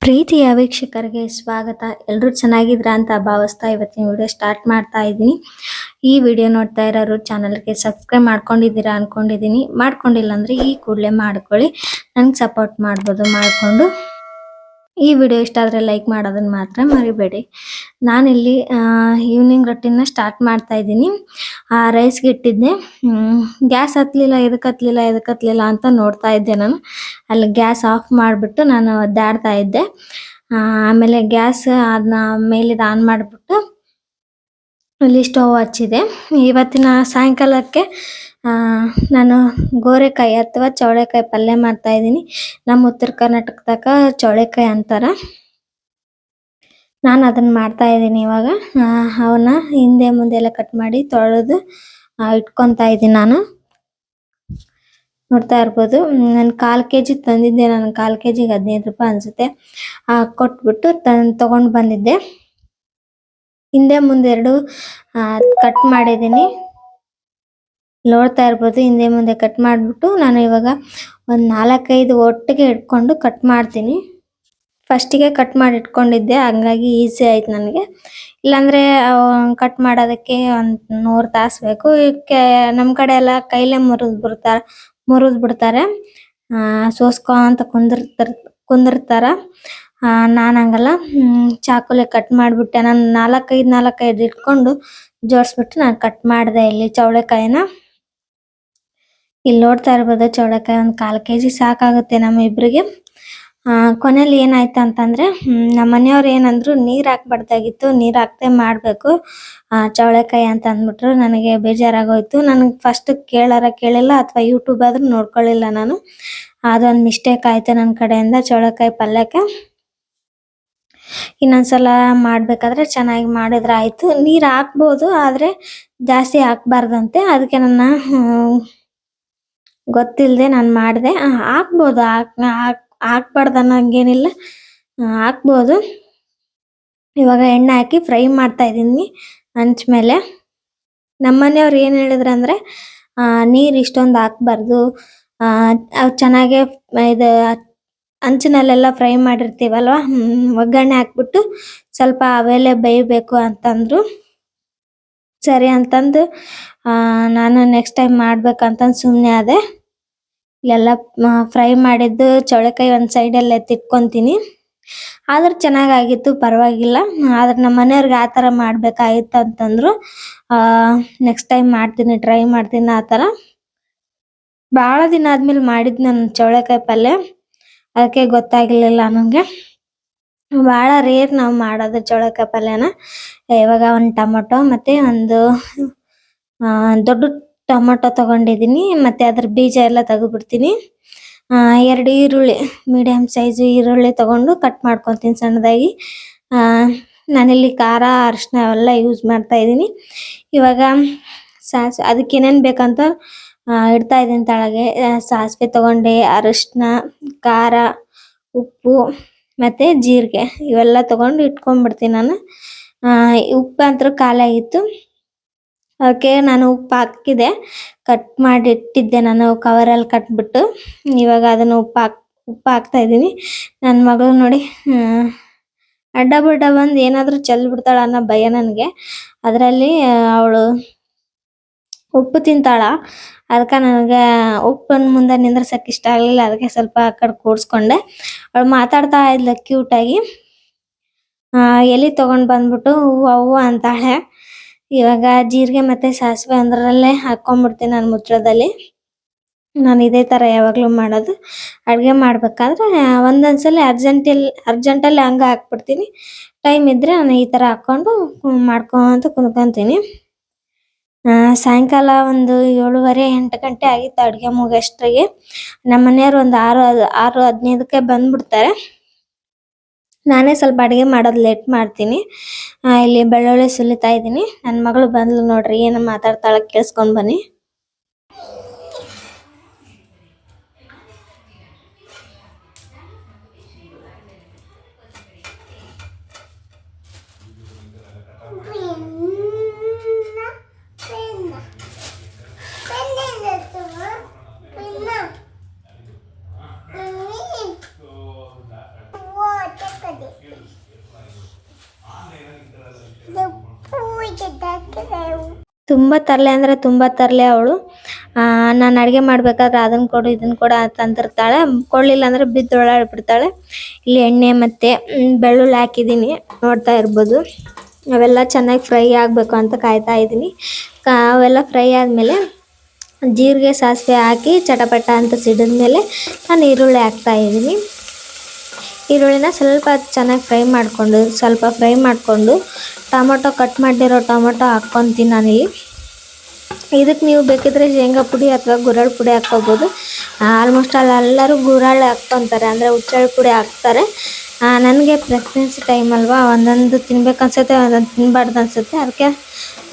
ಪ್ರೀತಿಯ ವೀಕ್ಷಕರಿಗೆ ಸ್ವಾಗತ. ಎಲ್ಲರೂ ಚೆನ್ನಾಗಿದ್ರಾ ಅಂತ ಭಾವಿಸ್ತಾ ಇವತ್ತಿನ ವಿಡಿಯೋ ಸ್ಟಾರ್ಟ್ ಮಾಡ್ತಾ ಇದ್ದೀನಿ. ಈ ವಿಡಿಯೋ ನೋಡ್ತಾ ಇರೋರು ಚಾನಲ್ಗೆ ಸಬ್ಸ್ಕ್ರೈಬ್ ಮಾಡ್ಕೊಂಡಿದ್ದೀರಾ ಅನ್ಕೊಂಡಿದ್ದೀನಿ. ಮಾಡ್ಕೊಂಡಿಲ್ಲ ಅಂದ್ರೆ ಈ ಕೂಡಲೇ ಮಾಡ್ಕೊಳ್ಳಿ. ನಂಗೆ ಸಪೋರ್ಟ್ ಮಾಡ್ಬೋದು ಮಾಡಿಕೊಂಡು. ಈ ವಿಡಿಯೋ ಇಷ್ಟ ಆದರೆ ಲೈಕ್ ಮಾಡೋದನ್ನ ಮಾತ್ರ ಮರಿಬೇಡಿ. ನಾನಿಲ್ಲಿ ಈವ್ನಿಂಗ್ ರೊಟ್ಟಿನ ಸ್ಟಾರ್ಟ್ ಮಾಡ್ತಾ ಇದ್ದೀನಿ. ರೈಸ್ಗೆ ಇಟ್ಟಿದ್ದೆ. ಗ್ಯಾಸ್ ಎದಕ್ಕೆ ಹತ್ತಲಿಲ್ಲ ಅಂತ ನೋಡ್ತಾ ಇದ್ದೆ ನಾನು. ಅಲ್ಲಿ ಗ್ಯಾಸ್ ಆಫ್ ಮಾಡಿಬಿಟ್ಟು ನಾನು ಒದ್ದಾಡ್ತಾ ಇದ್ದೆ. ಆಮೇಲೆ ಗ್ಯಾಸ್ ಅದನ್ನ ಮೇಲಿದು ಆನ್ ಮಾಡಿಬಿಟ್ಟು ಇಲ್ಲಿ ಸ್ಟವ್ ಹಚ್ಚಿದೆ. ಇವತ್ತಿನ ಸಾಯಂಕಾಲಕ್ಕೆ ನಾನು ಗೋರೆಕಾಯಿ ಅಥವಾ ಚೌಳೆಕಾಯಿ ಪಲ್ಯ ಮಾಡ್ತಾ ಇದ್ದೀನಿ. ನಮ್ಮ ಉತ್ತರ ಕರ್ನಾಟಕದಾಗ ಚೌಳೆಕಾಯಿ ಅಂತಾರ. ನಾನು ಅದನ್ನ ಮಾಡ್ತಾ ಇದ್ದೀನಿ ಇವಾಗ. ಅವನ್ನ ಹಿಂದೆ ಮುಂದೆ ಎಲ್ಲ ಕಟ್ ಮಾಡಿ ತೊಳೆದು ಇಟ್ಕೊತಾ ಇದ್ದೀನಿ ನಾನು. ನೋಡ್ತಾ ಇರ್ಬೋದು. ನಾನು 1/4 kg ತಂದಿದ್ದೆ. ನಾನು 1/4 kgಗೆ 15 ರೂಪಾಯಿ ಅನ್ಸುತ್ತೆ. ಕೊಟ್ಬಿಟ್ಟು ತಗೊಂಡು ಬಂದಿದ್ದೆ. ಹಿಂದೆ ಮುಂದೆ ಎರಡು ಕಟ್ ಮಾಡಿದ್ದೀನಿ. ನೋಡ್ತಾ ಇರ್ಬೋದು. ಹಿಂದೆ ಮುಂದೆ ಕಟ್ ಮಾಡಿಬಿಟ್ಟು ನಾನು ಇವಾಗ ಒಂದು 4-5 ಒಟ್ಟಿಗೆ ಇಟ್ಕೊಂಡು ಕಟ್ ಮಾಡ್ತೀನಿ. ಫಸ್ಟಿಗೆ ಕಟ್ ಮಾಡಿ ಇಟ್ಕೊಂಡಿದ್ದೆ, ಹಂಗಾಗಿ ಈಸಿ ಆಯ್ತು ನನಗೆ. ಇಲ್ಲಾಂದರೆ ಕಟ್ ಮಾಡೋದಕ್ಕೆ ಒಂದು 100 ತಾಸು ಬೇಕು. ನಮ್ಮ ಕಡೆ ಎಲ್ಲ ಕೈಲೇ ಮುರಿದು ಬಿಡ್ತಾರೆ. ಸೋಸ್ಕೊಂತ ಕುಂದಿರ್ತಾರ. ನಾನು ಹಂಗಲ್ಲ, ಚಾಕುಲೆ ಕಟ್ ಮಾಡಿಬಿಟ್ಟೆ. ನಾನು 4-5 ಇಟ್ಕೊಂಡು ಜೋಡಿಸ್ಬಿಟ್ಟು ನಾನು ಕಟ್ ಮಾಡಿದೆ ಇಲ್ಲಿ ಚೌಳೆಕಾಯಿನ. ಇಲ್ಲಿ ನೋಡ್ತಾ ಇರ್ಬೋದು. ಚೌಳೆಕಾಯಿ ಒಂದು 1/4 kg ಸಾಕಾಗುತ್ತೆ ನಮ್ಮ ಇಬ್ಬರಿಗೆ. ಕೊನೆಯಲ್ಲಿ ಏನಾಯ್ತು ಅಂತಂದ್ರೆ, ನಮ್ಮ ಮನೆಯವ್ರು ಏನಂದ್ರು ನೀರು ಹಾಕ್ಬಾರ್ದಾಗಿತ್ತು, ನೀರು ಹಾಕ್ದೆ ಮಾಡಬೇಕು ಚೌಳೆಕಾಯಿ ಅಂತ ಅಂದ್ಬಿಟ್ರು. ನನಗೆ ಬೇಜಾರಾಗೋಯ್ತು. ನನಗೆ ಫಸ್ಟ್ ಕೇಳಿಲ್ಲ ಅಥವಾ ಯೂಟ್ಯೂಬ್ ಆದ್ರೂ ನೋಡ್ಕೊಳ್ಳಿಲ್ಲ ನಾನು. ಅದೊಂದು ಮಿಸ್ಟೇಕ್ ಆಯ್ತು ನನ್ನ ಕಡೆಯಿಂದ ಚೌಳೆಕಾಯಿ ಪಲ್ಯಕ್ಕೆ. ಇನ್ನೊಂದ್ಸಲ ಮಾಡ್ಬೇಕಾದ್ರೆ ಚೆನ್ನಾಗಿ ಮಾಡಿದ್ರೆ ಆಯ್ತು. ನೀರು ಹಾಕ್ಬೋದು, ಆದರೆ ಜಾಸ್ತಿ ಹಾಕ್ಬಾರ್ದಂತೆ. ಅದಕ್ಕೆ ನನ್ನ ಗೊತ್ತಿಲ್ಲದೆ ನಾನು ಮಾಡಿದೆ. ಹಾಕ್ಬೋದು, ಹಾಕ್ಬಾರ್ದು ಅನ್ನೋಂಗೇನಿಲ್ಲ, ಹಾಕ್ಬೋದು. ಇವಾಗ ಎಣ್ಣೆ ಹಾಕಿ ಫ್ರೈ ಮಾಡ್ತಾ ಇದ್ದೀನಿ ಹಂಚ್ ಮೇಲೆ. ನಮ್ಮ ಮನೆಯವ್ರು ಏನು ಹೇಳಿದ್ರಂದ್ರೆ, ನೀರು ಇಷ್ಟೊಂದು ಹಾಕ್ಬಾರ್ದು, ಅವು ಚೆನ್ನಾಗೆ ಇದು ಹಂಚಿನಲ್ಲೆಲ್ಲ ಫ್ರೈ ಮಾಡಿರ್ತೀವಲ್ವ, ಒಗ್ಗರಣೆ ಹಾಕ್ಬಿಟ್ಟು ಸ್ವಲ್ಪ ಅವೆಲ್ಲೇ ಬೇಯಬೇಕು ಅಂತಂದ್ರು. ಸರಿ ಅಂತಂದು ನಾನು ನೆಕ್ಸ್ಟ್ ಟೈಮ್ ಮಾಡ್ಬೇಕಂತಂದು ಸುಮ್ಮನೆ ಆದೆ. ಇಲ್ಲೆಲ್ಲ ಫ್ರೈ ಮಾಡಿದ್ದು ಚೌಳೆಕಾಯಿ ಒಂದು ಸೈಡಲ್ಲಿ ಎತ್ತಿಟ್ಕೊತೀನಿ. ಆದ್ರೆ ಚೆನ್ನಾಗಾಗಿತ್ತು, ಪರವಾಗಿಲ್ಲ. ಆದ್ರೆ ನಮ್ಮ ಮನೆಯವ್ರಿಗೆ ಆ ಥರ ಮಾಡ್ಬೇಕಾಗಿತ್ತು ಅಂತಂದ್ರು. ನೆಕ್ಸ್ಟ್ ಟೈಮ್ ಟ್ರೈ ಮಾಡ್ತೀನಿ ಆ ಥರ. ಭಾಳ ದಿನ ಆದ್ಮೇಲೆ ಮಾಡಿದ್ದು ನಾನು ಚೌಳೆಕಾಯಿ ಪಲ್ಯ, ಅದಕ್ಕೆ ಗೊತ್ತಾಗಿರ್ಲಿಲ್ಲ ನನಗೆ. ಭಾಳ ರೇರ್ ನಾವು ಮಾಡೋದು ಚೌಳೆಕಾಯಿ ಪಲ್ಯನ. ಇವಾಗ ಒಂದು ಟೊಮೊಟೊ ಮತ್ತು ಒಂದು ದೊಡ್ಡ ಟೊಮೊಟೊ ತಗೊಂಡಿದ್ದೀನಿ. ಮತ್ತು ಅದ್ರ ಬೀಜ ಎಲ್ಲ ತೆಗೆದ್ಬಿಡ್ತೀನಿ. 2 ಈರುಳ್ಳಿ, ಮೀಡಿಯಮ್ ಸೈಜು ಈರುಳ್ಳಿ ತಗೊಂಡು ಕಟ್ ಮಾಡ್ಕೊತೀನಿ ಸಣ್ಣದಾಗಿ. ನಾನಿಲ್ಲಿ ಖಾರ, ಅರಿಶಿನ ಅವೆಲ್ಲ ಯೂಸ್ ಮಾಡ್ತಾ ಇದ್ದೀನಿ. ಇವಾಗ ಅದಕ್ಕೆ ಏನೇನು ಬೇಕಂತ ಇಡ್ತಾ ಇದ್ದೀನಿ ತಳಗೆ. ಸಾಸಿವೆ ತಗೊಂಡೆ, ಅರಿಶಿನ, ಖಾರ, ಉಪ್ಪು ಮತ್ತು ಜೀರಿಗೆ ಇವೆಲ್ಲ ತಗೊಂಡು ಇಟ್ಕೊಂಡ್ಬಿಡ್ತೀನಿ ನಾನು. ಉಪ್ಪು ಅಂತೂ ಖಾಲಿ ಆಗಿತ್ತು, ಅದಕ್ಕೆ ನಾನು ಉಪ್ಪು ಹಾಕಿದೆ. ಕಟ್ ಮಾಡಿ ಇಟ್ಟಿದ್ದೆ ನಾನು ಕವರಲ್ಲಿ ಕಟ್ಬಿಟ್ಟು. ಇವಾಗ ಅದನ್ನು ಉಪ್ಪು ಹಾಕ್ತಾ ಇದ್ದೀನಿ. ನನ್ನ ಮಗಳು ನೋಡಿ ಅಡ್ಡ ಬಡ್ಡ ಬಂದು ಏನಾದರೂ ಚೆಲ್ಬಿಡ್ತಾಳ ಅನ್ನೋ ಭಯ ನನಗೆ. ಅದರಲ್ಲಿ ಅವಳು ಉಪ್ಪು ತಿಂತಾಳ. ಅದಕ್ಕೆ ನನಗೆ ಉಪ್ಪನ್ನು ಮುಂದೆ ನಿಂದ್ರಸಕ್ಕೆ ಇಷ್ಟ ಆಗಲಿಲ್ಲ. ಅದಕ್ಕೆ ಸ್ವಲ್ಪ ಆ ಕಡೆ ಕೂಡಿಸ್ಕೊಂಡೆ. ಅವಳು ಮಾತಾಡ್ತಾ ಇದ್ಲು ಕ್ಯೂಟಾಗಿ. ಎಲೆ ತೊಗೊಂಡು ಬಂದ್ಬಿಟ್ಟು ಹೂವು ಅಂತಾಳೆ. ಇವಾಗ ಜೀರಿಗೆ ಮತ್ತು ಸಾಸಿವೆ ಅಂದ್ರಲ್ಲೇ ಹಾಕ್ಕೊಂಡ್ಬಿಡ್ತೀನಿ ನಾನು ಮುಚ್ಚಳದಲ್ಲಿ. ನಾನು ಇದೇ ಥರ ಯಾವಾಗಲೂ ಮಾಡೋದು. ಅಡುಗೆ ಮಾಡಬೇಕಾದ್ರೆ ಒಂದೊಂದ್ಸಲ ಅರ್ಜೆಂಟಲ್ಲಿ ಹಂಗೆ ಹಾಕ್ಬಿಡ್ತೀನಿ. ಟೈಮ್ ಇದ್ದರೆ ನಾನು ಈ ಥರ ಹಾಕ್ಕೊಂಡು ಮಾಡ್ಕೊತ ಕುಂತ್ಕೊತೀನಿ. ಸಾಯಂಕಾಲ ಒಂದು 7:30-8 ಗಂಟೆ ಆಗಿತ್ತು ಅಡುಗೆ ಮುಗಿಯೋಷ್ಟ್ರಿಗೆ. ನಮ್ಮ ಮನೆಯವ್ರು ಒಂದು 6:15ಕ್ಕೆ ಬಂದ್ಬಿಡ್ತಾರೆ. ನಾನೇ ಸ್ವಲ್ಪ ಅಡುಗೆ ಮಾಡೋದು ಲೇಟ್ ಮಾಡ್ತೀನಿ. ಇಲ್ಲಿ ಬೆಳ್ಳುಳ್ಳಿ ಸುಲಿತಾ ಇದ್ದೀನಿ. ನನ್ನ ಮಗಳು ಬಂದ್ಲು ನೋಡ್ರಿ, ಏನು ಮಾತಾಡ್ತಾಳೆ ಕೇಳಿಸ್ಕೊಂಡು ಬನ್ನಿ. ತುಂಬ ತರಲೆ ಅಂದರೆ ತುಂಬ ತರಲೆ ಅವಳು. ನಾನು ಅಡುಗೆ ಮಾಡಬೇಕಾದ್ರೆ ಅದನ್ನು ಕೊಡು ಇದನ್ನು ಕೊಡು ಅಂತ ಅಂತಿರ್ತಾಳೆ. ಕೊಡಲಿಲ್ಲ ಅಂದರೆ ಬಿದ್ದು ಓಡಾಡ್ಬಿಡ್ತಾಳೆ. ಇಲ್ಲಿ ಎಣ್ಣೆ ಮತ್ತು ಬೆಳ್ಳುಳ್ಳಿ ಹಾಕಿದ್ದೀನಿ, ನೋಡ್ತಾ ಇರ್ಬೋದು. ಅವೆಲ್ಲ ಚೆನ್ನಾಗಿ ಫ್ರೈ ಆಗಬೇಕು ಅಂತ ಕಾಯ್ತಾ ಇದ್ದೀನಿ. ಅವೆಲ್ಲ ಫ್ರೈ ಆದಮೇಲೆ ಜೀರಿಗೆ ಸಾಸಿವೆ ಹಾಕಿ ಚಟಪಟ ಅಂತ ಸಿಡಿದ್ಮೇಲೆ ನಾನು ಈರುಳ್ಳಿ ಹಾಕ್ತಾ ಇದ್ದೀನಿ. ಈರುಳ್ಳಿನ ಸ್ವಲ್ಪ ಚೆನ್ನಾಗಿ ಫ್ರೈ ಮಾಡಿಕೊಂಡು ಟೊಮೊಟೊ ಕಟ್ ಮಾಡಿರೋ ಟೊಮೊಟೊ ಹಾಕ್ಕೊತೀನಿ ನಾನಿಲ್ಲಿ. ಇದಕ್ಕೆ ನೀವು ಬೇಕಿದ್ರೆ ಶೇಂಗಾ ಪುಡಿ ಅಥವಾ ಗುರೆಳ್ಳು ಪುಡಿ ಹಾಕ್ಕೋಬೋದು. ಆಲ್ಮೋಸ್ಟ್ ಎಲ್ಲರೂ ಗುರೆಳ್ಳು ಹಾಕ್ಕೊತಾರೆ, ಅಂದರೆ ಹುಚ್ಚೆಳ್ಳು ಪುಡಿ ಹಾಕ್ತಾರೆ. ನನಗೆ ಪ್ರೆಗ್ನೆನ್ಸಿ ಟೈಮ್ ಅಲ್ವಾ, ಒಂದೊಂದು ತಿನ್ಬೇಕು ಅನ್ಸುತ್ತೆ, ಒಂದೊಂದು ತಿನ್ನಬಾರ್ದು ಅನಿಸುತ್ತೆ. ಅದಕ್ಕೆ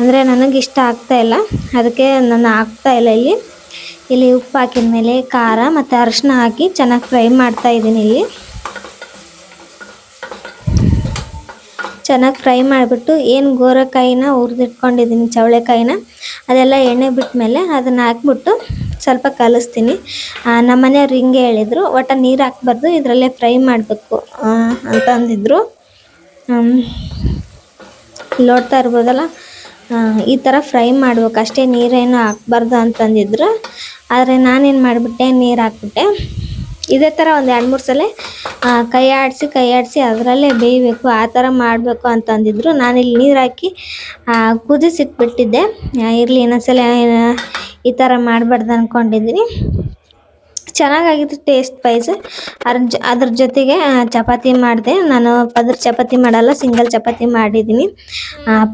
ಅಂದರೆ ನನಗೆ ಇಷ್ಟ ಆಗ್ತಾಯಿಲ್ಲ, ಅದಕ್ಕೆ ನಾನು ಹಾಕ್ತಾಯಿಲ್ಲ. ಇಲ್ಲಿ ಉಪ್ಪು ಹಾಕಿದ ಮೇಲೆ ಖಾರ ಮತ್ತು ಅರಿಶಿನ ಹಾಕಿ ಚೆನ್ನಾಗಿ ಫ್ರೈ ಮಾಡ್ತಾಯಿದ್ದೀನಿ. ಇಲ್ಲಿ ಚೆನ್ನಾಗಿ ಫ್ರೈ ಮಾಡಿಬಿಟ್ಟು ಏನು ಗೋರೆಕಾಯಿನ ಹುರಿದಿಟ್ಕೊಂಡಿದ್ದೀನಿ, ಚವಳೆಕಾಯಿನ, ಅದೆಲ್ಲ ಎಣ್ಣೆ ಬಿಟ್ಟ ಮೇಲೆ ಅದನ್ನು ಹಾಕ್ಬಿಟ್ಟು ಸ್ವಲ್ಪ ಕಲಿಸ್ತೀನಿ. ನಮ್ಮ ಮನೆಯವ್ರು ಹಿಂಗೆ ಹೇಳಿದರು, ಒಟ್ಟು ನೀರು ಹಾಕ್ಬಾರ್ದು, ಇದರಲ್ಲೇ ಫ್ರೈ ಮಾಡಬೇಕು ಅಂತ ಅಂದಿದ್ರು. ನೋಡ್ತಾ ಇರ್ಬೋದಲ್ಲ, ಈ ಥರ ಫ್ರೈ ಮಾಡ್ಬೇಕು ಅಷ್ಟೇ, ನೀರೇನು ಹಾಕ್ಬಾರ್ದು ಅಂತಂದಿದ್ರು. ಆದರೆ ನಾನೇನು ಮಾಡಿಬಿಟ್ಟೆ, ನೀರು ಹಾಕ್ಬಿಟ್ಟೆ. ಇದೇ ಥರ ಒಂದು 2-3 ಸಲ ಕೈ ಆಡಿಸಿ ಅದರಲ್ಲೇ ಬೇಯಬೇಕು, ಆ ಥರ ಮಾಡಬೇಕು ಅಂತಂದಿದ್ರು. ನಾನಿಲ್ಲಿ ನೀರು ಹಾಕಿ ಕುದಿಸಿಟ್ಬಿಟ್ಟಿದ್ದೆ. ಇರಲಿ, ಇನ್ನೊಂದ್ಸಲ ಈ ಥರ ಮಾಡಬಾರ್ದು ಅಂದ್ಕೊಂಡಿದ್ದೀನಿ. ಚೆನ್ನಾಗಾಗಿತ್ತು ಟೇಸ್ಟ್ ವೈಸ್. ಅದ್ರ ಜೊತೆಗೆ ಚಪಾತಿ ಮಾಡಿದೆ. ನಾನು ಪದರ ಚಪಾತಿ ಮಾಡಲ್ಲ, ಸಿಂಗಲ್ ಚಪಾತಿ ಮಾಡಿದ್ದೀನಿ.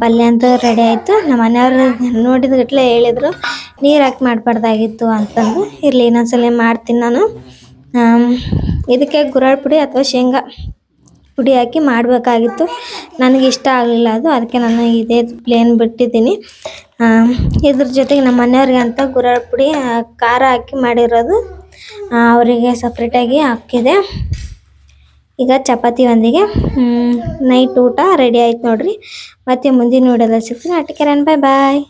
ಪಲ್ಯ ಅಂತೂ ರೆಡಿ ಆಯಿತು. ನಮ್ಮ ಮನೆಯವರು ನೋಡಿದ ಗಟ್ಲೆ ಹೇಳಿದರು, ನೀರು ಹಾಕಿ ಮಾಡಬಾರ್ದಾಗಿತ್ತು ಅಂತಂದು. ಇರಲಿ, ಇನ್ನೊಂದ್ಸಲ ಮಾಡ್ತೀನಿ ನಾನು. ಇದಕ್ಕೆ ಗುರೆಳ್ಳು ಪುಡಿ ಅಥವಾ ಶೇಂಗಾ ಪುಡಿ ಹಾಕಿ ಮಾಡಬೇಕಾಗಿತ್ತು. ನನಗೆ ಇಷ್ಟ ಆಗಲಿಲ್ಲ ಅದು, ಅದಕ್ಕೆ ನಾನು ಇದೇ ಪ್ಲೇನ್ ಬಿಟ್ಟಿದ್ದೀನಿ. ಇದ್ರ ಜೊತೆಗೆ ನಮ್ಮ ಮನೆಯವ್ರಿಗೆ ಅಂತ ಗುರೆಳ್ಳು ಪುಡಿ ಖಾರ ಹಾಕಿ ಮಾಡಿರೋದು ಅವರಿಗೆ ಸಪ್ರೇಟಾಗಿ ಹಾಕಿದೆ. ಈಗ ಚಪಾತಿ ಒಂದಿಗೆ ನೈಟ್ ಊಟ ರೆಡಿ ಆಯ್ತು ನೋಡ್ರಿ. ಮತ್ತೆ ಮುಂದಿನ ವಿಡಿಯೋದಲ್ಲಿ ಸಿಗ್ತೀನಿ. ಅಟ್ಟಿಗೆ ಬಾಯ್ ಬಾಯ್.